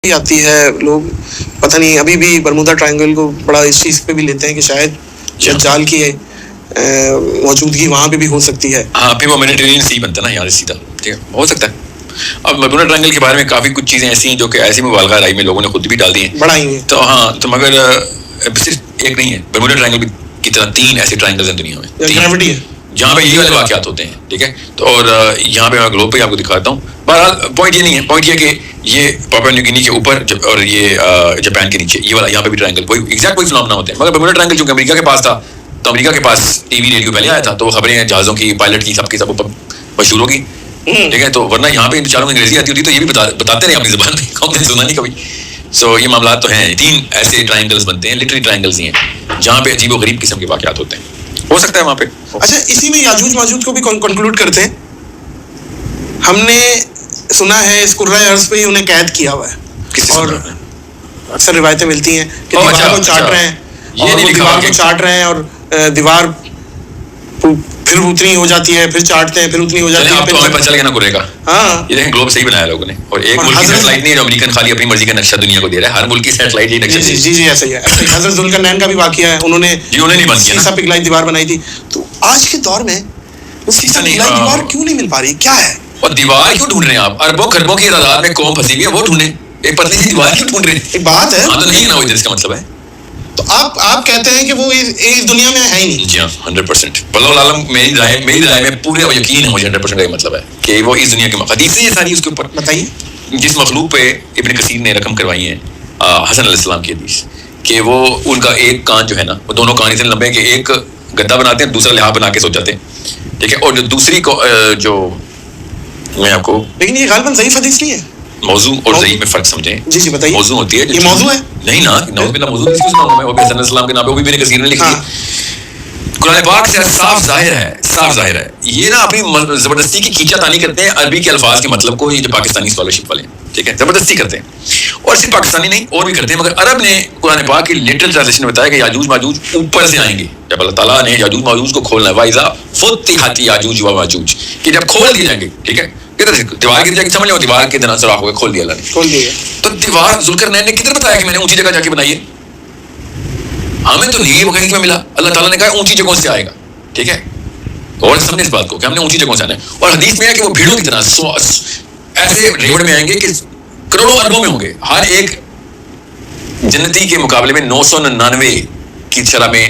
آتی ہے. لوگ پتہ نہیں ابھی بھی برمودا ٹرائنگل کو بڑا اس چیز پہ بھی لیتے ہیں کہ شاید دجال کی موجودگی وہاں پہ بھی ہو سکتی ہے. ہاں پھر وہ میڈیٹرینین سی بنتا ہے نا یہاں سے سیدھا, ٹھیک ہے, ہو سکتا ہے. اب برمودا ٹرائنگل کے بارے میں کافی کچھ چیزیں ایسی ہیں جو کہ ایسی مبالغہ رائی میں لوگوں نے خود بھی ڈال دی ہیں, بڑھائی ہیں. تو ہاں تو مگر صرف ایک نہیں ہے, برمودا ٹرائنگل کی طرح 3 ایسے ٹرائنگلز ہیں دنیا میں, گریوٹی ہے جہاں پہ یہ والے واقعات ہوتے ہیں, ٹھیک ہے. تو اور یہاں پہ میں گلوب پہ آپ کو دکھاتا ہوں. بہرحال پوائنٹ یہ نہیں ہے, پوائنٹ یہ کہ یہ پاپوا نیو گینی کے اوپر اور یہ جاپان کے نیچے یہ والا یہاں پہ بھی ٹرائنگل کوئی ایگزیکٹ کوئی فنامنا ہوتے ہیں. مگر برمودا ٹرائنگل چونکہ امریکہ کے پاس تھا تو امریکہ کے پاس ٹی وی ریڈیو پہلے آیا تھا, تو وہ خبریں جہازوں کی, پائلٹ کی, سب کی سب مشہور ہوگی, ٹھیک ہے. تو ورنہ یہاں پہ ان بیچاروں کو انگریزی آتی ہوتی تو یہ بھی بتاتے رہے اپنی زبان میں, قوم نے سنا نہیں کبھی. سو یہ معاملات تو ہیں, 3 ایسے ٹرائنگلز بنتے ہیں, لٹری ٹرائنگلز ہی ہیں جہاں پہ عجیب و غریب قسم کے واقعات ہوتے ہیں. ہو سکتا ہے وہاں پہ. اچھا اسی میں یاجوج ماجوج کو بھی کنکلوڈ کرتے ہیں. ہم نے سنا ہے اس کرۂ ارض پہ ہی انہیں قید کیا ہوا ہے, اور اکثر روایتیں ملتی ہیں کہ دیوار کو چاٹ رہے ہیں, اور وہ دیوار کو چاٹ رہے ہیں, اور دیوار پھر اتنی ہو جاتی ہے, پھر چاٹتے ہیں, پھر اتنی ہو جاتی ہے. تو ہمیں پتہ چل گیا نا کرے کا. ہاں یہ دیکھیں گلوب صحیح بنایا لوگوں نے, اور ایک ملک کی سیٹلائٹ نہیں ہے جو امریکن خالی اپنی مرضی کا نقشہ دنیا کو دے رہا ہے, ہر ملک کی سیٹلائٹ یہ نقشہ. جی ایسا ہی ہے. حضرت ذوالقرنین کا بھی واقعہ ہے, انہوں نے نہیں بند کیا, سیسا پگھلائی دیوار بنائی تھی. تو آج کے دور میں سیسا پگھلائی دیوار کیوں نہیں مل پا رہی, کیا ہے؟ اور دیوار کیوں ڈھونڈ رہے ہیں آپ؟ اربوں خربوں کی تعداد میں قوم پھنسی ہوئی ہے, وہ ڈھونڈیں. ایک پتلی سی دیوار کیوں ڈھونڈ رہے ہیں؟ ایک بات ہے. ہاں تو نہیں ہے نا وہ, اس کا مطلب ہے. تو آپ کہتے ہیں کہ وہ اس دنیا میں ہے ہی نہیں. جی ہاں 100%. واللہ العالم میری رائے میں پورے یقین ہے مجھے 100% کا یہ مطلب ہے کہ وہ اس دنیا کے حدیثیں یہ ساری اس کے اوپر. بتائیے. جس مخلوق پہ ابن کثیر نے رقم کروائی ہیں, حسن علیہ السلام کی حدیث, کہ وہ ان کا ایک کان جو ہے نا, وہ دونوں کان اتنے لمبے ہیں کہ ایک گدا بناتے ہیں, دوسرا لحاف بنا کے سو جاتے ہیں, ٹھیک ہے. اور جو دوسری جو میں آپ کو, لیکن یہ غالباً ضعیف حدیث نہیں ہے. موضوع اور ضعیف میں فرق سمجھیں. جی بتائیے. موضوع ہوتی ہے, یہ موضوع ہے نہیں نا, نعوذ باللہ موضوع کس کو سناؤں میں, وہ بھی حسن علیہ السلام کے نام پہ, وہ بھی ابن کثیر نے لکھی. قرآن پاک سے صاف ظاہر ہے. یہ نا اپنی زبردستی کی کھینچا تانی کرتے ہیں عربی کے الفاظ کے مطلب کو, یہ جو پاکستانی اسکالرشپ والے ہیں, ٹھیک ہے, زبردستی کرتے ہیں. اور صرف پاکستانی نہیں اور بھی کرتے ہیں, مگر عرب نے قرآن پاک کی لٹرل ٹرانسلیشن میں بتایا کہ یاجوج ماجوج اوپر سے آئیں گے. جب اللہ تعالیٰ نے یاجوج ماجوج کو کھولنا ہے, وَإِذَا فُتِحَتْ یاجوج وماجوج, کہ جب کھول دیے جائیں گے, ٹھیک ہے. دیوار کی جگہ سمجھ لو, دیوار کے دن سراخ ہو گئے, کھول دیا اللہ نے, کھول دیا. تو دیوار ذوالقرنین نے کدھر بتایا کہ میں نے اونچی جگہ جا کے بنائی ہے؟ ہمیں تو نہیں وہ کہیں میں ملا. اللہ تعالیٰ نے کہا اونچی جگہوں سے آئے گا, ٹھیک ہے. اور سمجھے اس بات کو کہ ہم نے اونچی جگہوں سے آنا ہے. اور حدیث میں ہے کہ وہ بھیڑوں کی طرح ایسے ریوڑ میں آئیں گے کہ کروڑوں اربوں میں ہوں گے. ہر ایک جنتی کے مقابلے میں 999 کی شرح میں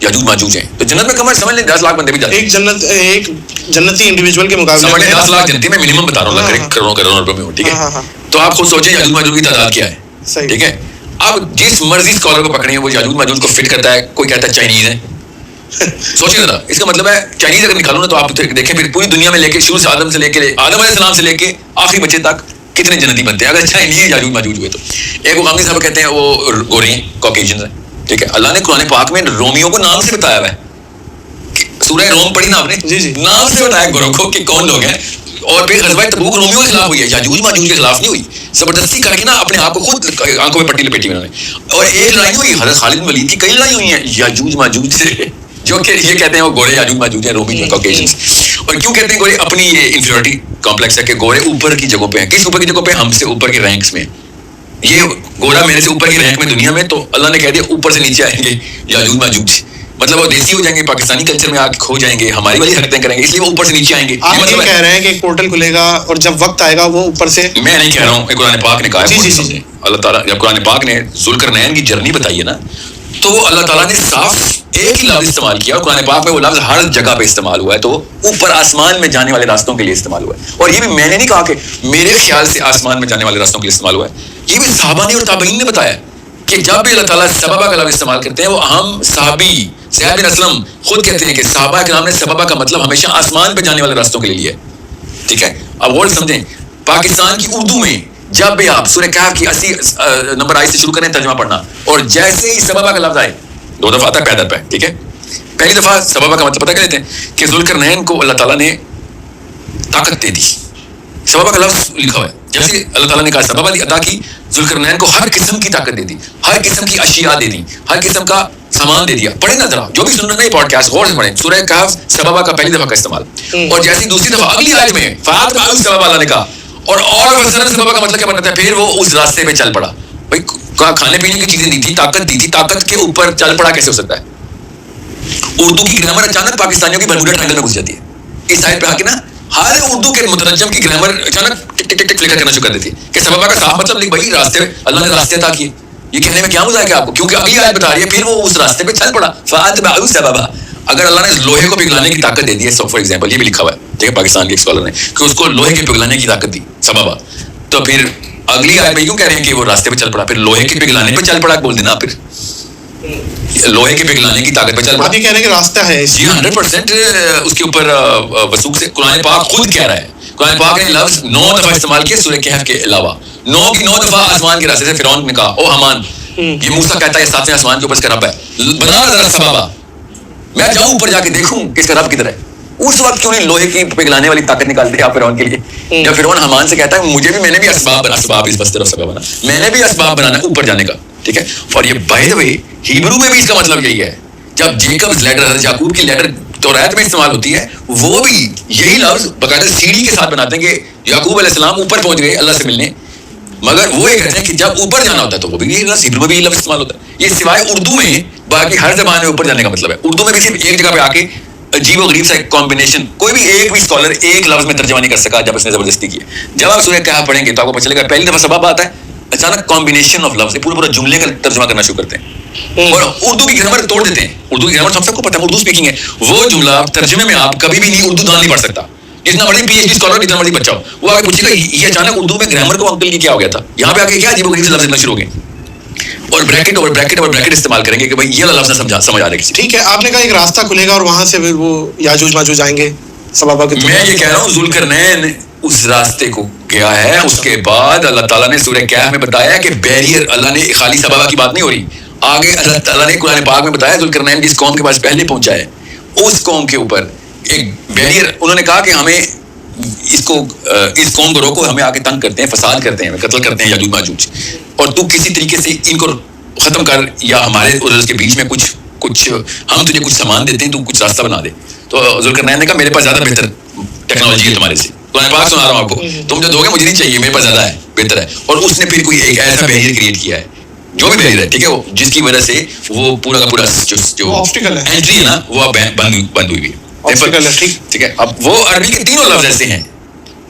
یاجوج ماجوج ہیں. تو جنت میں کم سمجھ لیں 10 لاکھ بندے بھی جاتے ہیں. ایک جنتی انڈیویجول کے مقابلے میں 10 لاکھ جنتی میں منیمم بتا رہا ہوں, اللہ کرے کروڑوں اربوں میں ہو, ٹھیک ہے. تو آپ خود سوچیں یاجوج ماجوج کی تعداد کیا ہے, ٹھیک ہے. اب جس مرضی اسکالر کو پکڑیں وہ یاجوج ماجوج کو فٹ کرتا ہے. کوئی کہتا ہے چائنیز ہے, سوچیں ذرا, اس کا مطلب ہے چائنیز اگر نکالو نا تو آپ دیکھیں پھر پوری دنیا میں لے کے شروع سے آدم علیہ السلام سے لے کے آخری بچے تک کتنے جنتی بنتے ہیں اگر چائنیز یاجوج ماجوج ہوئے تو. ایک وہ غامدی صاحب کہتے ہیں وہ گورے ہیں, کاکیشنز ہیں, ٹھیک ہے. اللہ نے قرآن پاک میں رومیوں کو نام سے بتایا ہوا ہے. سورہ روم پڑھی نا آپ نے, نام سے بتایا گوروں کو کہ کون لوگ ہیں. اور پھر غزوہ تبوک رومیوں کے خلاف ہوئی ہے, یاجوج ماجوج کے خلاف نہیں ہوئی. زبردستی کر کے نا اپنے آپ کو خود آنکھوں میں پٹی لپیٹی انہوں نے. اور ایک لڑائی ہوئی حضرت خالد بن ولید کی, کئی لڑائی ہوئی ہیں یاجوج ماجوج سے, جو کہ یہ کہتے ہیں وہ گورے یاجوج ماجوج ہیں, رومی ہیں, کاکیشنز. اور کیوں کہتے ہیں گورے؟ اپنی یہ انفیریورٹی کمپلیکس ہے کہ گورے اوپر کی جگہوں پہ ہیں. کس اوپر کی جگہوں پہ؟ ہم سے اوپر کے رینکس میں. یہ گورا میرے سے اوپر کی رینک میں دنیا میں, تو اللہ نے کہہ دیا اوپر سے نیچے آئیں گے یاجوج ماجوج. مطلب وہ دیسی ہو جائیں گے, پاکستانی کلچر میں آ کے کھو جائیں گے, ہماری والی حرکتیں کریں گے, اس لیے وہ اوپر سے نیچے آئیں گے. آپ یہ کہہ رہے ہیں کہ ایک پورٹل کھلے گا اور جب وقت آئے گا وہ اوپر سے. میں نہیں کہہ رہا ہوں, قرآن پاک نے کہا ہے. اللہ تعالیٰ جب قرآن پاک نے ذوالقرنین کی جرنی بتائی ہے نا, تو اللہ تعالیٰ نے صاف ایک ہی لفظ استعمال کیا, اور قرآن پاک میں وہ لفظ ہر جگہ پہ استعمال ہوا ہے. تو اوپر آسمان میں جانے والے راستوں کے لیے استعمال ہوا ہے. اور یہ بھی میں نے نہیں کہا کہ میرے خیال سے آسمان میں جانے والے راستوں کے لیے استعمال ہوا ہے. یہ بھی صحابہ نے اور تابعین نے بتایا کہ جب بھی اللہ تعالیٰ سببہ کا لفظ استعمال کرتے ہیں, وہ اہم صحابی زید بن اسلم خود کہتے ہیں کہ صحابہ کے نام نے سببہ کا مطلب ہمیشہ آسمان پہ جانے والے راستوں کے لیے لیا ہے, ٹھیک ہے. اب غور سمجھیں, پاکستان کی اردو میں جب بھی آپ سورہ کہف کی 80 نمبر آیت سے شروع کریں ترجمہ پڑھنا, اور جیسے ہی سببہ کا لفظ آئے 2 دفعہ آتا ہے پیدل پہ, ٹھیک ہے. پہلی دفعہ سببہ کا مطلب پتہ کیا لیتے ہیں کہ ذوالقرنین کو اللہ تعالیٰ نے طاقت دے دی. سببہ کا لفظ لکھا ہوا ہے, جیسے اللہ تعالیٰ نے کہا سببہ ادا کی, ذوالقرنین کو ہر قسم کی طاقت دے دی, ہر قسم کی اشیاء دے دی, ہر قسم کا سامان دے دیا. پڑھیں نا ذرا, جو بھی سن رہے ہیں پوڈ کاسٹ غور سے پڑھیں. سورہ کہف سببہ کا پہلی دفعہ کا استعمال, اور جیسی دوسری دفعہ اگلی آیت میں فَأَتْبَعُوا السَّبَبَ اللہ نے کہا, اور سبب کا مطلب کیا بنتا ہے؟ پھر وہ اس راستے پہ چل پڑا. بھائی کھانے پینے کی چیزیں دی تھی، طاقت کے اوپر چل پڑا کیسے ہو سکتا ہے؟ اردو کی گرامر اچانک پاکستانیوں کی برموڈا ٹرائنگل میں گھس جاتی ہے. اس سائڈ پہ آ کے نا ہر اردو کے مترجم کی گرامر اچانک ٹک ٹک ٹک ٹک فلیکر کرنا شروع کر دیتی ہے کہ سبب کا صاف مطلب لکھ بھائی راستے، اللہ نے راستے عطا کیے. یہ کہنے میں کیا مزاق ہے آپ کو؟ کیونکہ اگلی آیت بتا رہی ہے پھر وہ اس راستے پہ چل پڑا. فَأَتْبَعُوا سَبَبًا. اگر اللہ نے لوہے کو پگھلانے کی طاقت دے دی ہے، فار ایگزامپل یہ بھی لکھا ہوا ہے ٹھیک ہے پاکستان کے ایک اسکالر نے کہ اس کو لوہے کے پگھلانے کی طاقت دی سببا، تو پھر اگلی آیت میں کیوں کہہ رہے ہیں کہ وہ راستے پہ چل پڑا؟ پھر لوہے کے پگھلانے پہ چل پڑا بول دینا، پھر لوہے کے پگھلانے کی طاقت پہ چل پڑا. یہ کہہ رہے ہیں کہ راستہ ہے. جی 100% اس کے اوپر وثوق سے قرآن پاک خود کہہ رہا ہے. قرآن پاک نے لفظ 9 دفعہ استعمال کیا سورہ کہف کے علاوہ. 9 دفعہ آسمان کے راستے سے فرعون نے کہا او حمان، یہ موسیٰ کہتا ہے 7ویں آسمان کے اوپر اس کا رب ہے، بنا ذرا سبابا، میں جاؤں اوپر جا کے دیکھوں کہ اس کا رب کدھر ہے. اس وقت کیوں نہیں لوہے کی پگھلانے والی طاقت نکال دی آپ فرعون کے لیے؟ جب فرعون حمان سے کہتا ہے میں نے بھی اسباب اس بس طرف سبب بنا، میں نے بھی اسباب بنانا اوپر جانے کا. ٹھیک ہے. اور یہ بائی دا وے ہیبرو میں بھی اس کا مطلب یہی ہے. جب جیکبز لیٹر، حضرت یعقوب کی لیٹر توریت میں استعمال ہوتی ہے، وہ بھی یہی لفظ باقاعدہ سیڑھی کے ساتھ بناتے ہیں کہ یعقوب علیہ السلام اوپر پہنچ گئے اللہ سے ملنے، مگر وہ یہ کہتے ہیں کہ جب اوپر جانا ہوتا ہے تو وہ بھی یہی لفظ ہیبرو میں بھی یہی لفظ استعمال ہوتا ہے. یہ سوائے اردو میں باقی ہر زبان میں اوپر جانے کا مطلب ہے. اردو میں بھی صرف ایک جگہ پہ آ کے عجیب و غریب سا ایک کمبینیشن، کوئی بھی ایک بھی اسکالر ایک لفظ میں ترجمہ نہیں کر سکا جب اس نے زبردستی کی. جب آپ سورہ کہف پڑھیں گے تو آپ کو پتہ چلے گا پہلی دفعہ سبب آتا ہے، اچانک کمبینیشن آف لفظ پورا جملے کا ترجمہ کرنا شروع کرتے ہیں اور اردو کی گرامر توڑ دیتے ہیں. اردو کی گرامر ہم سب کو پتہ ہے، اردو اسپیکنگ ہے. وہ جملہ ترجمے میں آپ کبھی بھی نہیں اردو دان نہیں پڑھ سکتا. جتنا بڑی پی ایچ ڈی اسکالر جتنا بڑی بچہ ہو وہ آگے پوچھے گا یہ اچانک اردو میں گرامر کو انکل کی کیا ہو گیا تھا، یہاں پہ آ کے کیا عجیب و غریب سے لفظ شروع ہو گئے اور بریکٹ استعمال کریں گے کہ بھائی یہ لفظ سمجھ آ رہا ہے کسی. ٹھیک ہے. آپ نے کہا ایک راستہ کھلے گا اور وہاں سے وہ یاجوج ماجوج آئیں گے سبابا کے. میں یہ کہہ رہا ہوں ذوالقرنین اس راستے کو گیا ہے. اس کے بعد اللہ تعالیٰ نے سورہ کہف میں بتایا کہ بیریئر، اللہ نے خالی سبابا کی بات نہیں ہو رہی، آگے اللہ تعالیٰ نے قرآن پاک میں بتایا ذوالقرنین جس قوم کے پاس پہلے پہنچا ہے اس قوم کے اوپر ایک بیریئر. انہوں نے کہا کہ ہمیں اس قوم کو روکو، ہمیں آگے تنگ کرتے ہیں، فساد کرتے ہیں، ہمیں قتل کرتے ہیں یاجوج ماجوج، اور تو کسی طریقے سے ان کو ختم کر یا ہمارے اور کے بیچ میں کچھ ہم تجھے کچھ سامان دیتے ہیں تو کچھ راستہ بنا دے. تو ذوالقرنین نے کہا میرے پاس زیادہ بہتر ٹیکنالوجی ہے تمہارے سے، قرآن پاک سنا رہا ہوں آپ کو، تم جو دو گے مجھے نہیں چاہیے، میرے پاس زیادہ ہے، بہتر ہے. اور اس نے پھر کوئی ایک ایسا بیریئر کریٹ کیا ہے جو بھی بیریئر ہے ٹھیک ہے وہ جس کی وجہ سے وہ پورا کا پورا جو انٹری ہے نا وہ بند ہوئی ہے. ٹھیک ہے. اب وہ عربی کے تینوں لفظ ایسے ہیں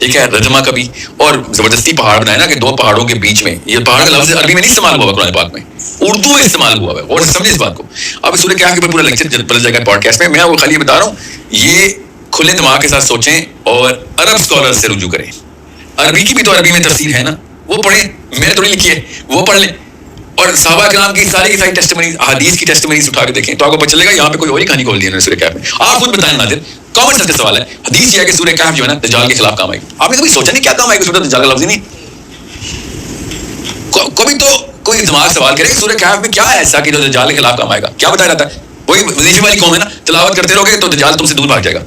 ٹھیک ہے، رجمہ کا بھی اور زبردستی پہاڑ بنایا نا کہ دو پہاڑوں کے بیچ میں، یہ پہاڑ کا لفظ عربی میں نہیں استعمال ہوا قرآن پاک میں، اردو میں استعمال ہوا ہے. اور سمجھے اس بات کو. اب سورہ کہف کے اوپر پورا لیکچر بدل جائے گا پوڈ کاسٹ میں. میں وہ خالی بتا رہا ہوں یہ کھلے دماغ کے ساتھ سوچیں اور عرب اسکالر سے رجوع کریں. عربی کی بھی تو عربی میں تفسیر ہے نا، وہ پڑھیں، میں نے تھوڑی لکھی ہے، وہ پڑھ لیں. اور صحابہ کرام کی ساری ٹیسٹمنیز، احادیث کی ٹیسٹمنیز اٹھا کے دیکھیں تو آپ کو پتہ چلے گا یہاں پہ کوئی اور ہی کہانی کھول دی ہے سورہ کہف میں. آپ خود بتائیں ناظر، کامن سینس کا سوال ہے. حدیث یہ ہے کہ سورہ کہف جو ہے نا دجال کے خلاف کام آئے گی. آپ نے کبھی سوچا نہیں کیا کام آئے گا سورہ دجال کا لفظ ہی نہیں. کبھی تو کوئی دماغ سوال کرے کہ سورہ کہف میں کیا ہے ایسا کہ جو دجال کے خلاف کام آئے گا؟ کیا بتایا جاتا ہے؟ وہی وظیفے والی قوم ہے نا، تلاوت کرتے رہو گے تو دجال تم سے دور بھاگ جائے گا.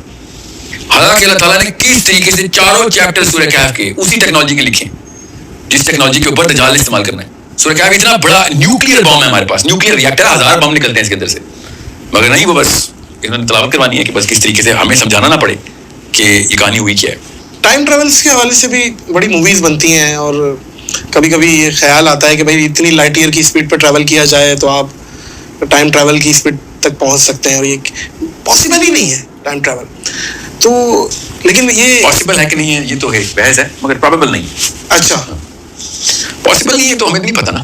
حالانکہ اللہ تعالیٰ نے کس طریقے سے چاروں چیپٹر سورہ کہف کے اسی ٹیکنالوجی کے لکھے جس ٹیکنالوجی کے اوپر دجال نے استعمال کرنا ہے. سورہ کہف اتنا بڑا نیوکلیئر بم ہے ہمارے پاس، نیوکلیئر ریئیکٹر، 1000 بم نکلتے ہیں اس کے اندر سے، مگر نہیں وہ بس انہوں نے تلاوت کروانی ہے کہ بس کس طریقے سے ہمیں سمجھانا نہ پڑے کہ یہ کہانی ہوئی کیا ہے. ٹائم ٹریولس کے حوالے سے بھی بڑی موویز بنتی ہیں اور کبھی کبھی یہ خیال آتا ہے کہ بھائی اتنی لائٹ ایئر کی اسپیڈ پہ ٹریول کیا جائے تو آپ ٹائم ٹریول کی اسپیڈ تک پہنچ سکتے ہیں، اور یہ پاسبل ہی نہیں ہے ٹائم ٹریول. تو لیکن یہ پاسبل ہے کہ نہیں ہے یہ تو ہے بحث ہے، مگر پرابیبل نہیں. اچھا پاسبل نہیں ہے تو ہمیں نہیں پتہ نا،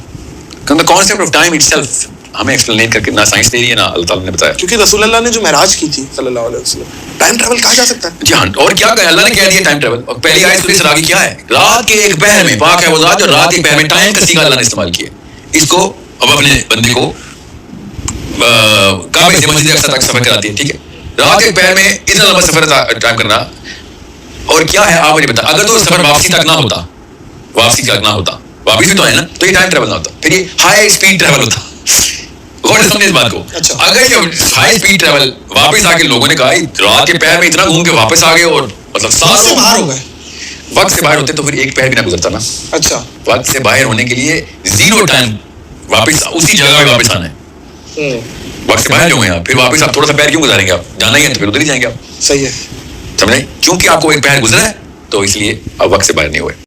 کیونکہ concept of time it self ہمیں ایکسپلین کر کے نہ سائنس دے رہی ہے نہ اللہ تعالیٰ نے بتایا. کیونکہ رسول اللہ نے جو معراج کی تھی صلی اللہ علیہ وسلم، ٹائم ٹریول کہا جا سکتا ہے. جی ہاں، اور کیا کہا اللہ نے کہہ دیا ٹائم ٹریول. اور پہلی آیت سورہ اسراء کی کیا ہے؟ رات کے ایک پہر میں، پاک ہے وہ ذات جو رات کے پہر میں ٹائم کا سیگا اللہ نے استعمال کیا. اس کو اب اپنے بندے کو کعبے سے مسجد اقصی تک سفر کراتی ہے ٹھیک ہے. رات کے پہر میں اتنا لمبا سفر ٹائم کرنا، اور کیا ہے آپ مجھے بتا، اگر تو سفر واپسی تک نہ ہوتا، واپس بھی تو ہے نا، تو یہ ٹائم ٹریول نہ ہوتا، پھر یہ ہائی اسپیڈ ٹریول ہوتا. غور سے سمجھے اس بات کو. اگر یہ ہائی اسپیڈ ٹریول واپس آ کے لوگوں نے کہا رات کے پہر میں اتنا گھوم کے واپس آ گئے اور مطلب ساتھ سے باہر ہو گئے، وقت سے باہر ہوتے تو پھر ایک پہر بھی نہ گزرتا نا. اچھا وقت سے باہر ہونے کے لیے زیرو ٹائم واپس اسی جگہ پہ واپس آنا ہے. وقت سے باہر جو ہیں آپ، پھر واپس آپ تھوڑا سا پیر کیوں گزاریں گے؟ آپ جانا ہی ہے تو پھر ادھر ہی جائیں گے آپ. صحیح ہے، سمجھیں؟ چونکہ آپ کو ایک پہر گزرا ہے تو اس لیے آپ وقت سے باہر نہیں ہوئے.